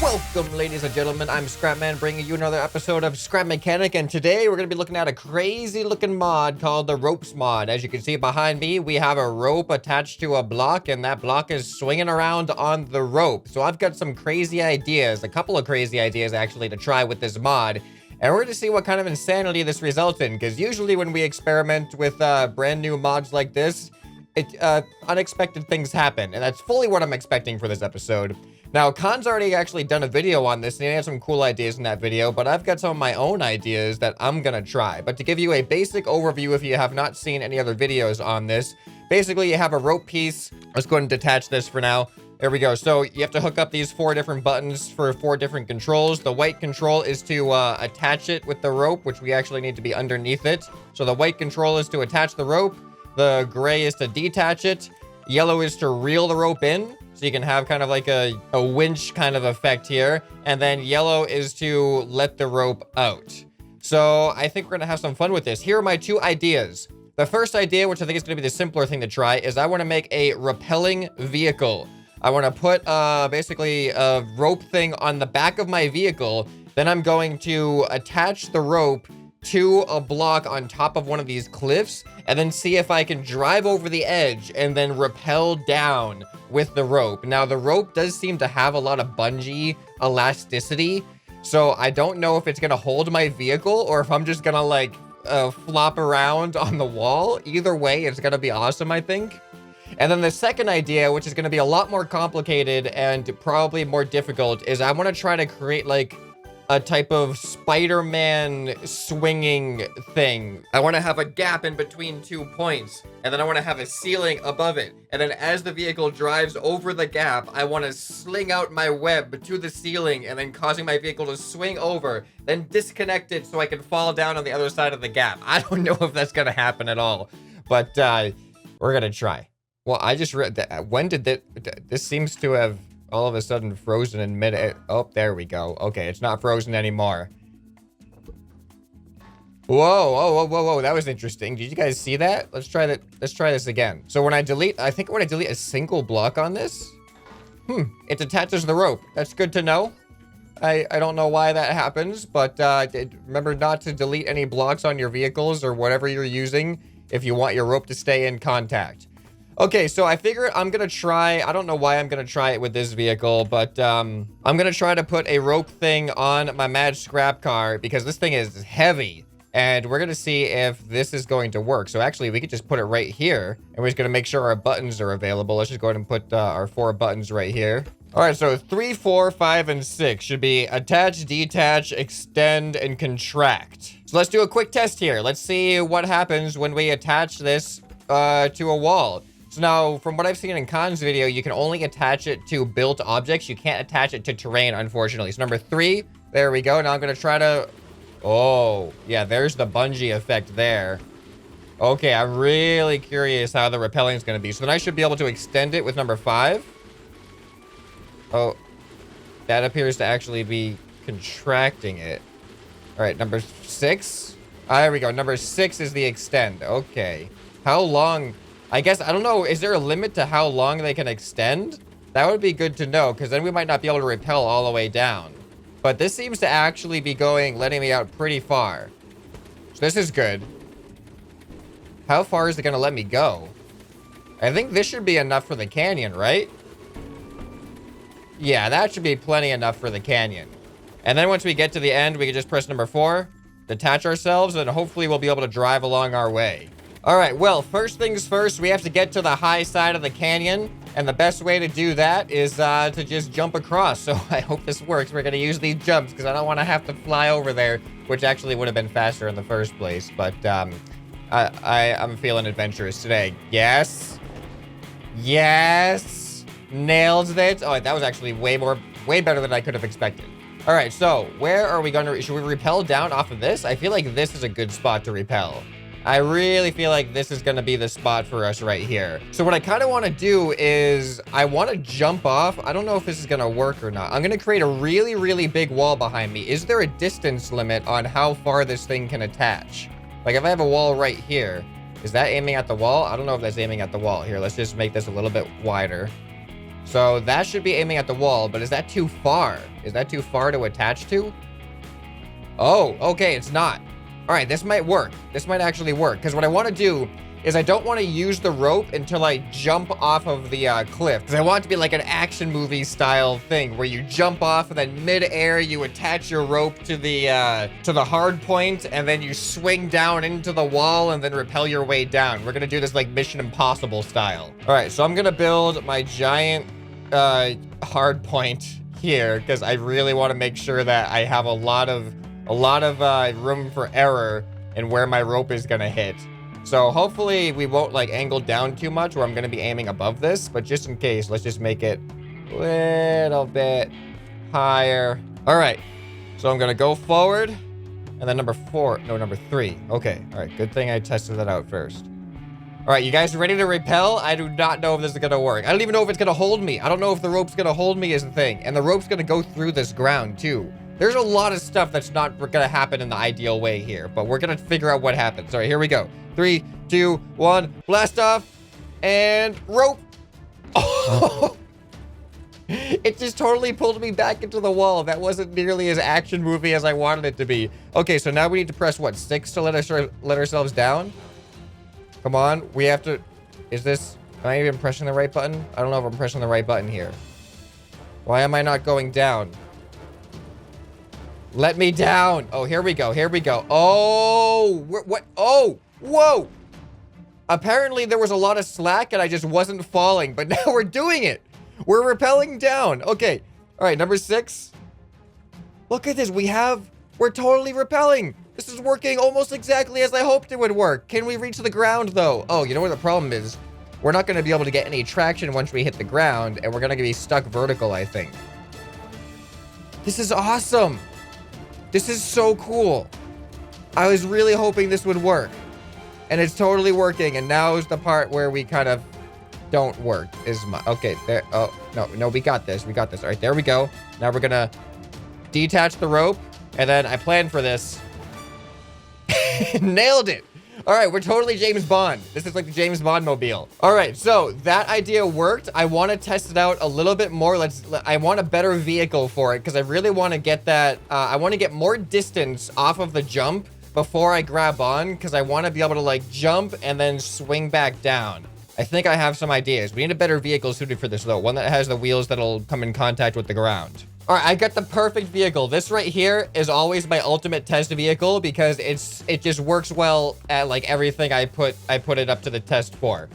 Welcome, ladies and gentlemen. I'm ScrapMan, bringing you another episode of Scrap Mechanic, and today we're going to be looking at a crazy-looking mod called the Ropes mod. As you can see behind me, we have a rope attached to a block, and that block is swinging around on the rope. So I've got some crazy ideas, a couple of crazy ideas, actually, to try with this mod. And we're going to see what kind of insanity this results in, because usually when we experiment with brand new mods like this, unexpected things happen, and that's fully what I'm expecting for this episode. Now, Khan's already actually done a video on this, and he had some cool ideas in that video, but I've got some of my own ideas that I'm gonna try. But to give you a basic overview, if you have not seen any other videos on this, basically you have a rope piece. Let's go ahead and detach this for now. There we go. So you have to hook up these 4 different buttons for 4 different controls. The white control is to attach it with the rope, which we actually need to be underneath it. So the white control is to attach the rope. The gray is to detach it. Yellow is to reel the rope in. So you can have kind of like a winch kind of effect here. And then yellow is to let the rope out. So I think we're going to have some fun with this. Here are my 2 ideas. The first idea, which I think is going to be the simpler thing to try, is I want to make a rappelling vehicle. I want to put basically a rope thing on the back of my vehicle. Then I'm going to attach the rope to a block on top of one of these cliffs and then see if I can drive over the edge and then rappel down with the rope. Now, the rope does seem to have a lot of bungee elasticity, so I don't know if it's gonna hold my vehicle or if I'm just gonna like flop around on the wall. Either way, it's gonna be awesome, I think. And then the second idea, which is gonna be a lot more complicated and probably more difficult, is I want to try to create like a type of Spider-Man swinging thing. I want to have a gap in between 2 points, and then I want to have a ceiling above it. And then as the vehicle drives over the gap, I want to sling out my web to the ceiling and then causing my vehicle to swing over, then disconnect it so I can fall down on the other side of the gap. I don't know if that's going to happen at all, but we're going to try. Well, I just read that. When did this seems to have all of a sudden frozen in mid. Oh, there we go. Okay, it's not frozen anymore. Whoa, that was interesting. Did you guys see that? Let's try that. Let's try this again. So when I delete a single block on this, it attaches the rope. That's good to know. I don't know why that happens, but remember not to delete any blocks on your vehicles or whatever you're using if you want your rope to stay in contact. Okay, so I figure I'm gonna try, I don't know why I'm gonna try it with this vehicle, but I'm gonna try to put a rope thing on my mad scrap car because this thing is heavy, and we're gonna see if this is going to work. So actually, we could just put it right here, and we're just gonna make sure our buttons are available. Let's just go ahead and put our 4 buttons right here. All right, so 3, 4, 5, and 6 should be attach, detach, extend, and contract. So let's do a quick test here. Let's see what happens when we attach this to a wall. So now, from what I've seen in Khan's video, you can only attach it to built objects. You can't attach it to terrain, unfortunately. So number 3, there we go. Now I'm going to try to... Oh, yeah, there's the bungee effect there. Okay, I'm really curious how the rappelling is going to be. So then I should be able to extend it with number 5. Oh, that appears to actually be contracting it. All right, number 6. There we go. Number 6 is the extend. Okay. How long... I guess, I don't know, is there a limit to how long they can extend? That would be good to know, because then we might not be able to rappel all the way down. But this seems to actually be letting me out pretty far. So this is good. How far is it going to let me go? I think this should be enough for the canyon, right? Yeah, that should be plenty enough for the canyon. And then once we get to the end, we can just press number 4, detach ourselves, and hopefully we'll be able to drive along our way. All right, well, first things first, we have to get to the high side of the canyon, and the best way to do that is to just jump across. So I hope this works. We're going to use these jumps because I don't want to have to fly over there, which actually would have been faster in the first place. But I'm feeling adventurous today. Yes. Yes. Nailed it. Oh, that was actually way better than I could have expected. All right, so where are we going to... Should we rappel down off of this? I feel like this is a good spot to rappel. I really feel like this is going to be the spot for us right here. So what I kind of want to do is I want to jump off. I don't know if this is going to work or not. I'm going to create a really, really big wall behind me. Is there a distance limit on how far this thing can attach? Like if I have a wall right here, is that aiming at the wall? I don't know if that's aiming at the wall. Here, let's just make this a little bit wider. So that should be aiming at the wall, but is that too far? Is that too far to attach to? Oh, okay, it's not. All right, this might work. This might actually work, because what I want to do is I don't want to use the rope until I jump off of the cliff, because I want it to be like an action movie style thing where you jump off and then mid-air you attach your rope to the hard point, and then you swing down into the wall and then rappel your way down. We're gonna do this like Mission Impossible style. All right, so I'm gonna build my giant hard point here because I really want to make sure that I have a lot of room for error in where my rope is gonna hit. So hopefully we won't like angle down too much where I'm gonna be aiming above this, but just in case, let's just make it a little bit higher. All right, so I'm gonna go forward and then number 3. Okay, all right, good thing I tested that out first. All right, you guys ready to rappel? I do not know if this is gonna work. I don't even know if it's gonna hold me. I don't know if the rope's gonna hold me is the thing. And the rope's gonna go through this ground too. There's a lot of stuff that's not gonna happen in the ideal way here, but we're gonna figure out what happens. All right, here we go. 3, 2, 1, blast off, and rope. Oh, it just totally pulled me back into the wall. That wasn't nearly as action movie as I wanted it to be. Okay, so now we need to press what, 6 to let ourselves down? Come on, we have to, am I even pressing the right button? I don't know if I'm pressing the right button here. Why am I not going down? Let me down. Oh, here we go. Here we go. Oh, what? Oh, whoa. Apparently there was a lot of slack and I just wasn't falling, but now we're doing it. We're rappelling down. Okay. All right, number 6. Look at this. We're totally rappelling. This is working almost exactly as I hoped it would work. Can we reach the ground though? Oh, you know what the problem is? We're not going to be able to get any traction once we hit the ground and we're going to be stuck vertical, I think. This is awesome. This is so cool. I was really hoping this would work. And it's totally working. And now is the part where we kind of don't work. Okay, there. Oh, no, we got this. We got this. All right, there we go. Now we're going to detach the rope. And then I planned for this. Nailed it. All right, we're totally James Bond. This is like the James Bond mobile. All right, so that idea worked. I want to test it out a little bit more. I want a better vehicle for it because I really want to get that. I want to get more distance off of the jump before I grab on because I want to be able to like jump and then swing back down. I think I have some ideas. We need a better vehicle suited for this though. One that has the wheels that'll come in contact with the ground. All right, I got the perfect vehicle. This right here is always my ultimate test vehicle because it just works well at like everything I put it up to the test for.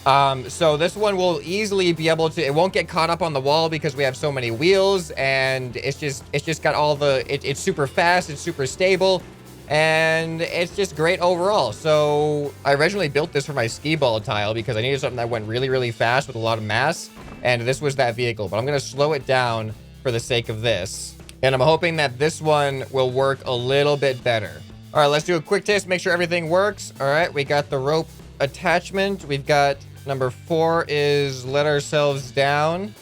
So this one will easily be able to, it won't get caught up on the wall because we have so many wheels and it's just got all the, it's super fast, it's super stable, and it's just great overall. So I originally built this for my skee ball tile because I needed something that went really, really fast with a lot of mass, and this was that vehicle, but I'm gonna slow it down for the sake of this. And I'm hoping that this one will work a little bit better. All right, let's do a quick test, make sure everything works. All right, we got the rope attachment. We've got number 4 is let ourselves down.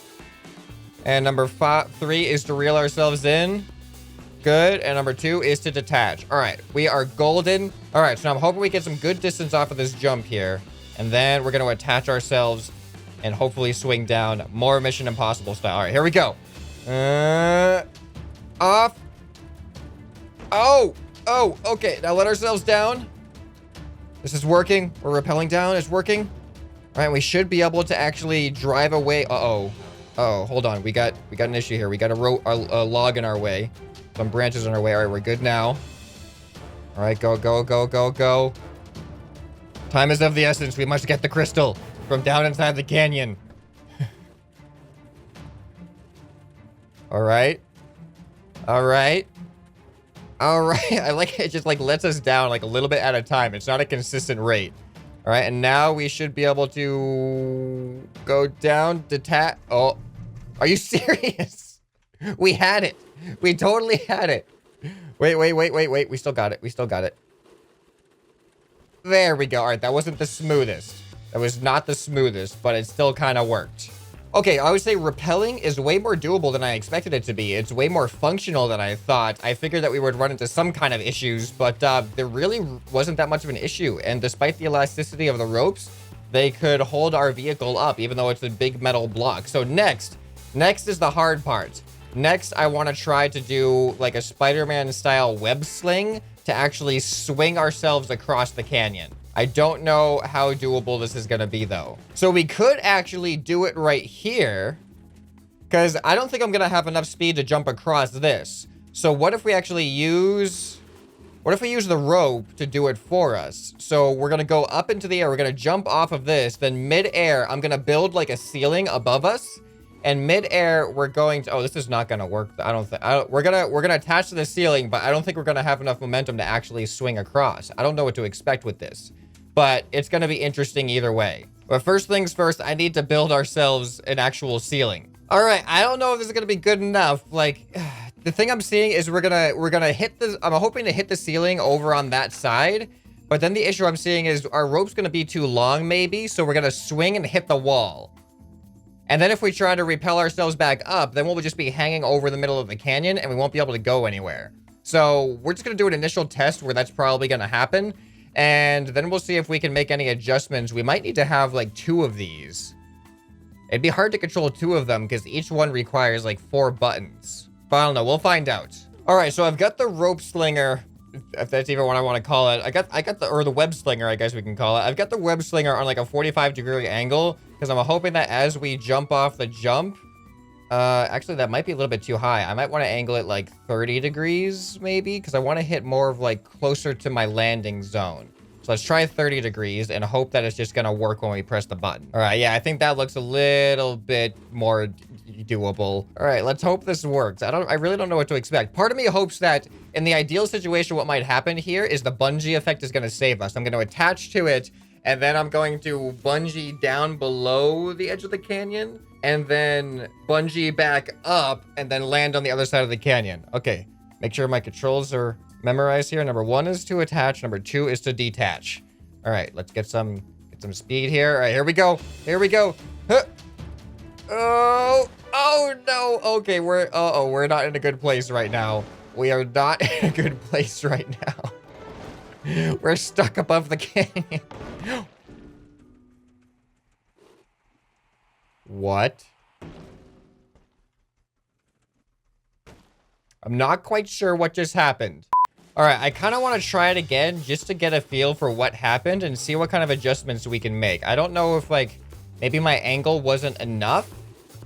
And number 3 is to reel ourselves in. Good, and number 2 is to detach. All right, we are golden. All right, so I'm hoping we get some good distance off of this jump here. And then we're gonna attach ourselves and hopefully swing down more Mission Impossible style. All right, here we go. Off. Oh, okay. Now let ourselves down. This is working. We're rappelling down. It's working. All right, we should be able to actually drive away. Oh, hold on. We got an issue here. We got a log in our way. Some branches in our way. All right, we're good now. All right, go. Time is of the essence. We must get the crystal from down inside the canyon. All right. I like it just like lets us down like a little bit at a time. It's not a consistent rate. All right, and now we should be able to go down, detach. Oh, are you serious? We had it. We totally had it. Wait. We still got it. There we go. All right, that wasn't the smoothest. That was not the smoothest, but it still kind of worked. Okay, I would say rappelling is way more doable than I expected it to be. It's way more functional than I thought. I figured that we would run into some kind of issues, but there really wasn't that much of an issue. And despite the elasticity of the ropes, they could hold our vehicle up, even though it's a big metal block. So next is the hard part. Next, I want to try to do like a Spider-Man style web sling to actually swing ourselves across the canyon. I don't know how doable this is going to be though. So we could actually do it right here, because I don't think I'm going to have enough speed to jump across this. So what if we actually use... What if we use the rope to do it for us? So we're going to go up into the air. We're going to jump off of this. Then mid-air, I'm going to build like a ceiling above us. And mid-air, we're going to... Oh, this is not going to work. I don't think... We're going to attach to the ceiling, but I don't think we're going to have enough momentum to actually swing across. I don't know what to expect with this. But it's going to be interesting either way. But first things first, I need to build ourselves an actual ceiling. All right, I don't know if this is going to be good enough. Like... The thing I'm seeing is we're gonna hit the... I'm hoping to hit the ceiling over on that side. But then the issue I'm seeing is our rope's gonna be too long, maybe. So we're gonna swing and hit the wall. And then if we try to repel ourselves back up, then we'll just be hanging over the middle of the canyon and we won't be able to go anywhere. So we're just gonna do an initial test where that's probably gonna happen. And then we'll see if we can make any adjustments. We might need to have like 2 of these. It'd be hard to control 2 of them because each one requires like 4 buttons. But I don't know. We'll find out. All right. So I've got the rope slinger, if that's even what I want to call it. I got the web slinger, I guess we can call it. I've got the web slinger on like a 45-degree angle because I'm hoping that as we jump off the jump, actually that might be a little bit too high. I might want to angle it like 30 degrees maybe because I want to hit more of like closer to my landing zone. So let's try 30 degrees and hope that it's just going to work when we press the button. All right. Yeah, I think that looks a little bit more doable. All right, let's hope this works. I really don't know what to expect. Part of me hopes that in the ideal situation, what might happen here is the bungee effect is going to save us. I'm going to attach to it, and then I'm going to bungee down below the edge of the canyon, and then bungee back up, and then land on the other side of the canyon. Okay, make sure my controls are memorized here. Number 1 is to attach. Number 2 is to detach. All right, let's get some speed here. All right, here we go. Here we go. Huh. Oh no. Okay, we're not in a good place right now. We are not in a good place right now. We're stuck above the canyon. What? I'm not quite sure what just happened. All right, I kind of want to try it again just to get a feel for what happened and see what kind of adjustments we can make. I don't know if like maybe my angle wasn't enough.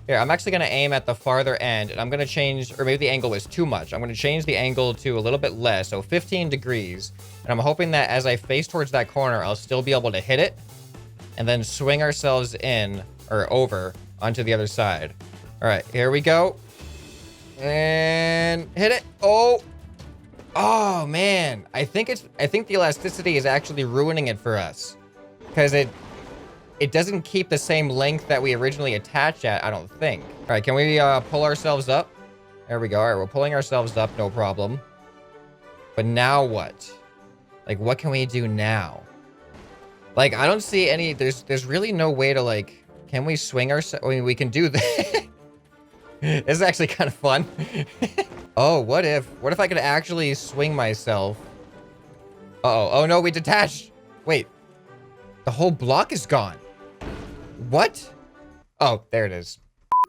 Here, I'm actually going to aim at the farther end, and I'm going to change, or maybe the angle was too much. I'm going to change the angle to a little bit less, so 15 degrees. And I'm hoping that as I face towards that corner, I'll still be able to hit it, and then swing ourselves in, or over, onto the other side. All right, here we go. And hit it. Oh, man. I think the elasticity is actually ruining it for us. Because it doesn't keep the same length that we originally attached at, I don't think. All right, can we pull ourselves up? There we go. All right, we're pulling ourselves up, no problem. But now what? Like, what can we do now? Like, I don't see any... There's really no way to, like... Can we swing ourselves? I mean, we can do that. This is actually kind of fun. Oh, what if I could actually swing myself? Uh-oh. Oh, no, we detached. Wait. The whole block is gone. What? Oh, there it is.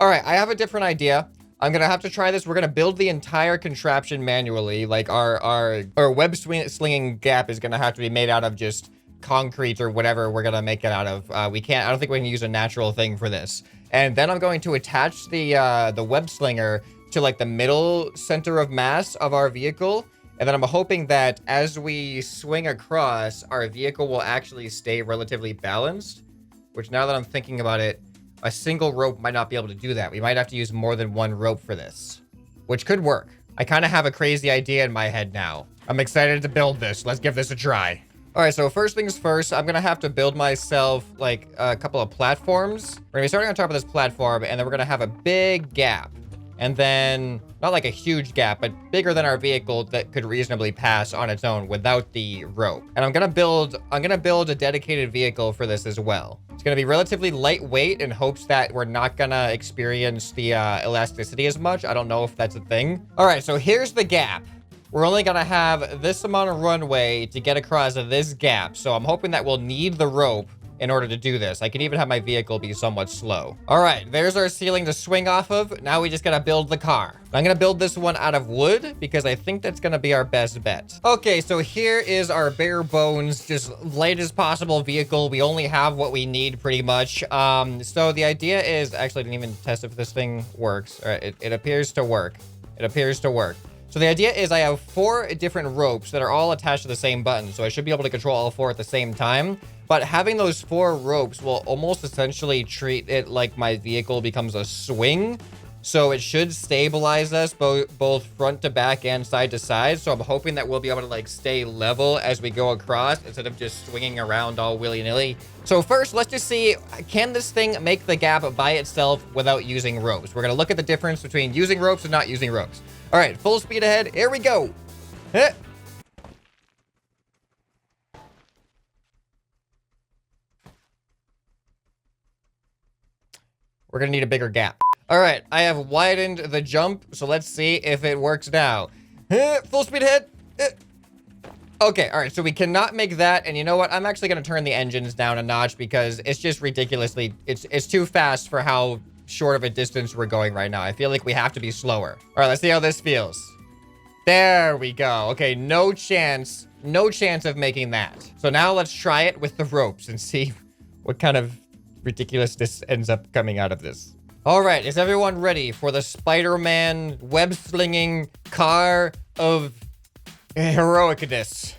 All right, I have a different idea. I'm gonna have to try this. We're gonna build the entire contraption manually. Like our web slinging gap is gonna have to be made out of just concrete or whatever we're gonna make it out of. I don't think we can use a natural thing for this. And then I'm going to attach the web slinger to like the middle center of mass of our vehicle. And then I'm hoping that as we swing across, our vehicle will actually stay relatively balanced. Which now that I'm thinking about it, a single rope might not be able to do that. We might have to use more than one rope for this. Which could work. I kind of have a crazy idea in my head now. I'm excited to build this. Let's give this a try. All right, so first things first, I'm going to have to build myself like a couple of platforms. We're going to be starting on top of this platform, and then we're going to have a big gap. And then, not like a huge gap, but bigger than our vehicle that could reasonably pass on its own without the rope. And I'm gonna build a dedicated vehicle for this as well. It's gonna be relatively lightweight in hopes that we're not gonna experience the elasticity as much. I don't know if that's a thing. All right, so here's the gap. We're only gonna have this amount of runway to get across this gap. So I'm hoping that we'll need the rope in order to do this. I can even have my vehicle be somewhat slow. All right, there's our ceiling to swing off of. Now we just gotta build the car. I'm gonna build this one out of wood because I think that's gonna be our best bet. Okay, so here is our bare bones, just lightest possible vehicle. We only have what we need pretty much. So the idea is, actually I didn't even test if this thing works. All right, it appears to work. It appears to work. So the idea is I have 4 different ropes that are all attached to the same button. So I should be able to control all 4 at the same time. But having those 4 ropes will almost essentially treat it like my vehicle becomes a swing. So it should stabilize us both front to back and side to side. So I'm hoping that we'll be able to like stay level as we go across instead of just swinging around all willy-nilly. So first, let's just see, can this thing make the gap by itself without using ropes? We're gonna look at the difference between using ropes and not using ropes. All right, full speed ahead. Here we go. Huh. We're gonna need a bigger gap. All right, I have widened the jump, so let's see if it works now. Full speed ahead. Okay, all right, so we cannot make that, and you know what? I'm actually gonna turn the engines down a notch because it's just ridiculously, it's too fast for how short of a distance we're going right now. I feel like we have to be slower. All right, let's see how this feels. There we go. Okay, no chance of making that. So now let's try it with the ropes and see what kind of ridiculousness ends up coming out of this. All right, is everyone ready for the Spider-Man web-slinging car of heroicness?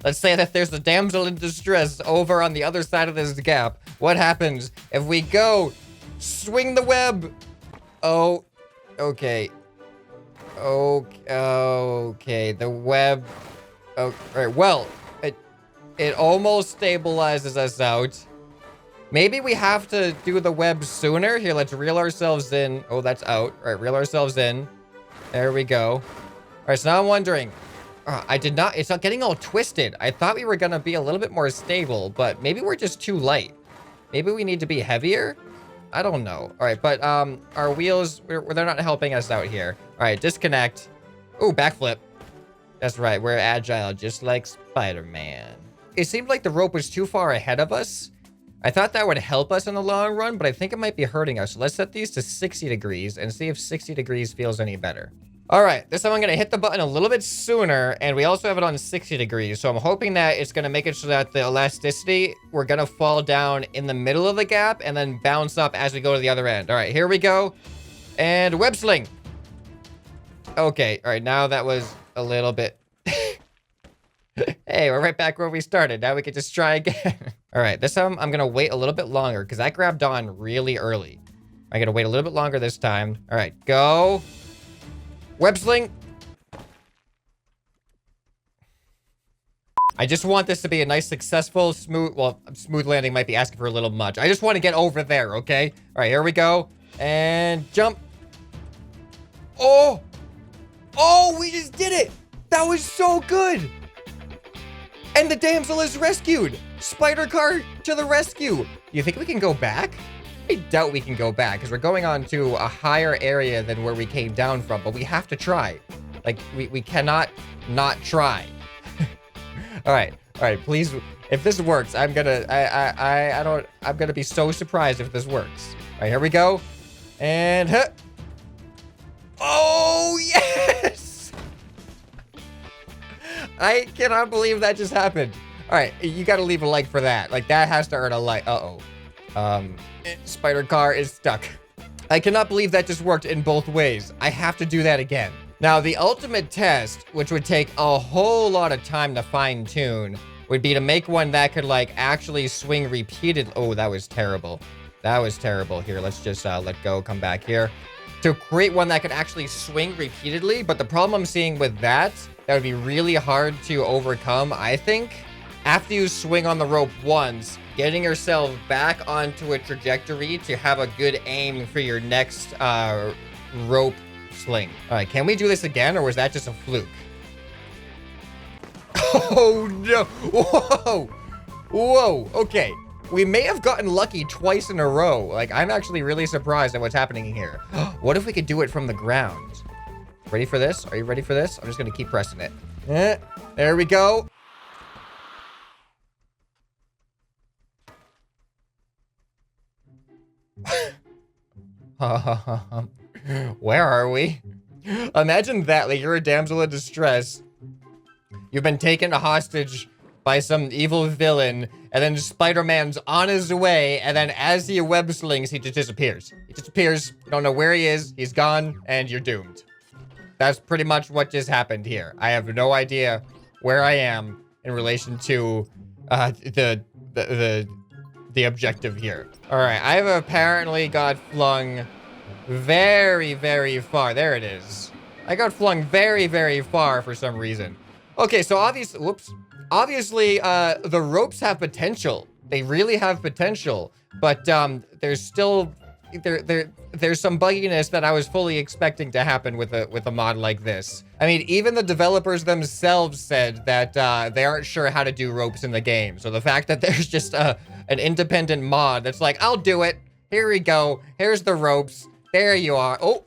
Let's say that there's a damsel in distress over on the other side of this gap. What happens if we go swing the web? Oh, okay. Okay, the web. Oh, all right, well, it almost stabilizes us out. Maybe we have to do the web sooner. Here, let's reel ourselves in. Oh, that's out. All right, reel ourselves in. There we go. All right, so now I'm wondering. It's not getting all twisted. I thought we were going to be a little bit more stable, but maybe we're just too light. Maybe we need to be heavier? I don't know. All right, but our wheels, they're not helping us out here. All right, disconnect. Oh, backflip. That's right, we're agile, just like Spider-Man. It seemed like the rope was too far ahead of us. I thought that would help us in the long run, but I think it might be hurting us. So let's set these to 60 degrees and see if 60 degrees feels any better. All right, this time I'm gonna hit the button a little bit sooner, and we also have it on 60 degrees. So I'm hoping that it's gonna make it so that the elasticity, we're gonna fall down in the middle of the gap and then bounce up as we go to the other end. All right, here we go. And web sling. Okay, all right, now that was a little bit... Hey, we're right back where we started. Now we can just try again. All right, this time I'm gonna wait a little bit longer because I grabbed on really early. I gotta wait a little bit longer this time. All right, go. Web sling. I just want this to be a nice, successful, smooth landing might be asking for a little much. I just want to get over there, okay? All right, here we go. And jump. Oh! Oh, we just did it! That was so good! And the damsel is rescued! SpiderCar to the rescue! You think we can go back? I doubt we can go back, because we're going on to a higher area than where we came down from, but we have to try. Like, we cannot not try. All right, please, if this works, I'm gonna be so surprised if this works. All right, here we go. And, oh, yes! I cannot believe that just happened. All right, you gotta leave a like for that. Like, that has to earn a like. Uh-oh. SpiderCar is stuck. I cannot believe that just worked in both ways. I have to do that again. Now, the ultimate test, which would take a whole lot of time to fine tune, would be to make one that could like actually swing repeated. Oh, that was terrible. That was terrible. Here, let's just let go, come back here. To create one that could actually swing repeatedly, but the problem I'm seeing with that would be really hard to overcome, I think. After you swing on the rope once, getting yourself back onto a trajectory to have a good aim for your next rope sling. All right, can we do this again, or was that just a fluke? Oh, no. Whoa. Whoa. Okay. We may have gotten lucky twice in a row. Like, I'm actually really surprised at what's happening here. What if we could do it from the ground? Ready for this? Are you ready for this? I'm just going to keep pressing it. There we go. Where are we? Imagine that, like you're a damsel in distress. You've been taken hostage by some evil villain, and then Spider-Man's on his way, and then as he web slings, he just disappears. He disappears, you don't know where he is, he's gone, and you're doomed. That's pretty much what just happened here. I have no idea where I am in relation to the objective here. All right, I've apparently got flung very, very far. There it is. I got flung very, very far for some reason. Okay, so obviously, the ropes have potential. They really have potential, but there's still there's some bugginess that I was fully expecting to happen with a mod like this. I mean, even the developers themselves said that they aren't sure how to do ropes in the game. So the fact that there's just an independent mod that's like, I'll do it. Here we go. Here's the ropes. There you are. Oh,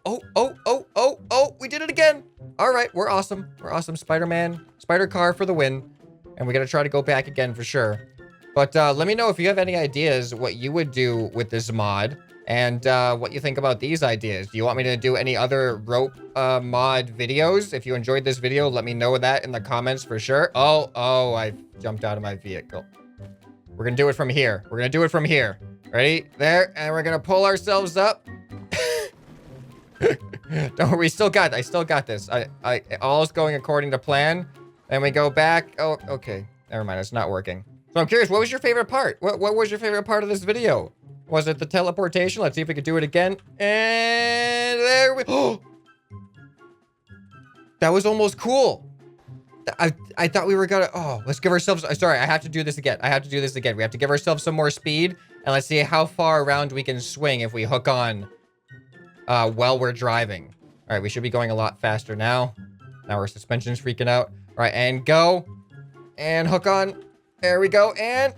we did it again. All right, we're awesome. We're awesome. Spider-Man, SpiderCar for the win. And we got to try to go back again for sure. But let me know if you have any ideas what you would do with this mod. And what you think about these ideas. Do you want me to do any other rope mod videos? If you enjoyed this video, let me know that in the comments for sure. Oh, I jumped out of my vehicle. We're gonna do it from here. We're gonna do it from here. Ready? There, and we're gonna pull ourselves up. Don't worry, I still got this. All is going according to plan. Then we go back. Oh, okay. Never mind, it's not working. So I'm curious, what was your favorite part? What was your favorite part of this video? Was it the teleportation? Let's see if we could do it again. And there we... Oh! That was almost cool. I thought we were gonna... Oh, let's give ourselves... Sorry, I have to do this again. We have to give ourselves some more speed. And let's see how far around we can swing if we hook on while we're driving. All right, we should be going a lot faster now. Now our suspension's freaking out. All right, and go. And hook on. There we go. And...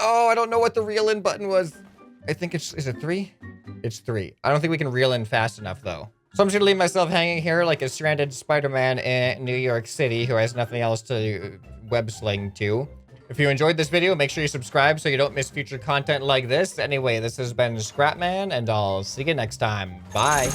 Oh, I don't know what the reel in button was. I think is it 3? It's 3. I don't think we can reel in fast enough though. So I'm just gonna leave myself hanging here like a stranded Spider-Man in New York City who has nothing else to web sling to. If you enjoyed this video, make sure you subscribe so you don't miss future content like this. Anyway, this has been ScrapMan and I'll see you next time. Bye.